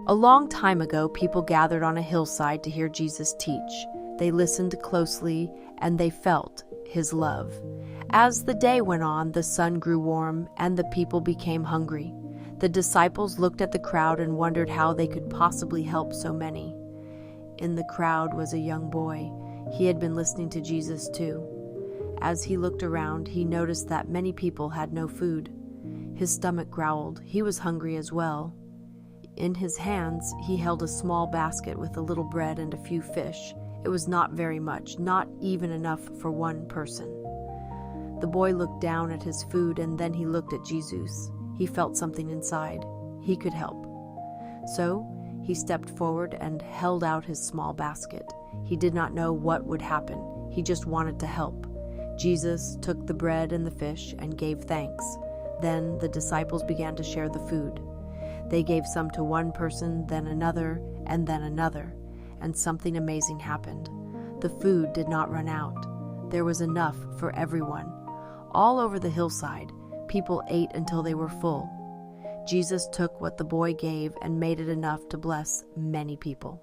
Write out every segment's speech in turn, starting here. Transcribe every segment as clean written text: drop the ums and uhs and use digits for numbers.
A long time ago, people gathered on a hillside to hear Jesus teach. They listened closely, and they felt his love. As the day went on, the sun grew warm, and the people became hungry. The disciples looked at the crowd and wondered how they could possibly help so many. In the crowd was a young boy. He had been listening to Jesus too. As he looked around, he noticed that many people had no food. His stomach growled. He was hungry as well. In his hands, he held a small basket with a little bread and a few fish. It was not very much, not even enough for one person. The boy looked down at his food, and then he looked at Jesus. He felt something inside. He could help. So he stepped forward and held out his small basket. He did not know what would happen. He just wanted to help. Jesus took the bread and the fish and gave thanks. Then the disciples began to share the food. They gave some to one person, then another, and something amazing happened. The food did not run out. There was enough for everyone. All over the hillside, people ate until they were full. Jesus took what the boy gave and made it enough to bless many people.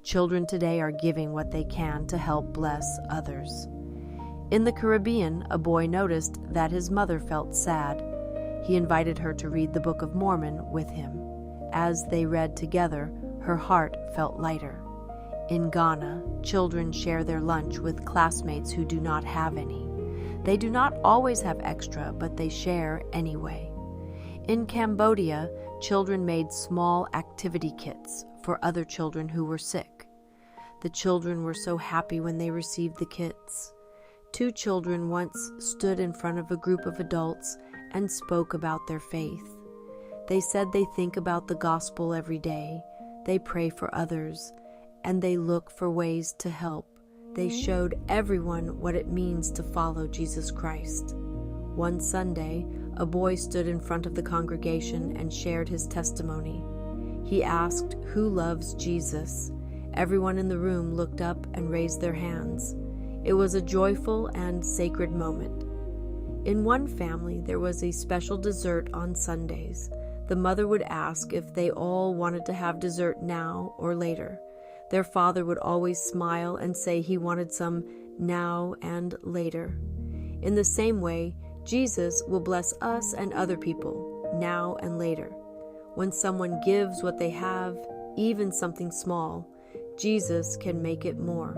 Children today are giving what they can to help bless others. In the Caribbean, a boy noticed that his mother felt sad. He invited her to read the Book of Mormon with him. As they read together, her heart felt lighter. In Ghana, children share their lunch with classmates who do not have any. They do not always have extra, but they share anyway. In Cambodia, children made small activity kits for other children who were sick. The children were so happy when they received the kits. 2 children once stood in front of a group of adults and spoke about their faith. They said they think about the gospel every day, they pray for others, and they look for ways to help. They showed everyone what it means to follow Jesus Christ. One Sunday, a boy stood in front of the congregation and shared his testimony. He asked, "Who loves Jesus?" Everyone in the room looked up and raised their hands. It was a joyful and sacred moment. In one family, there was a special dessert on Sundays. The mother would ask if they all wanted to have dessert now or later. Their father would always smile and say he wanted some now and later. In the same way, Jesus will bless us and other people now and later. When someone gives what they have, even something small, Jesus can make it more.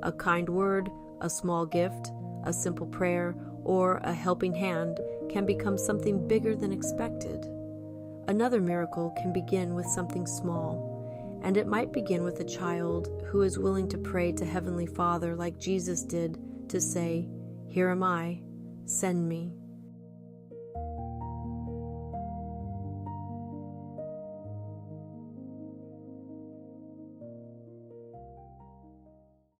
A kind word, a small gift, a simple prayer, or a helping hand can become something bigger than expected. Another miracle can begin with something small, and it might begin with a child who is willing to pray to Heavenly Father like Jesus did, to say, "Here am I, send me."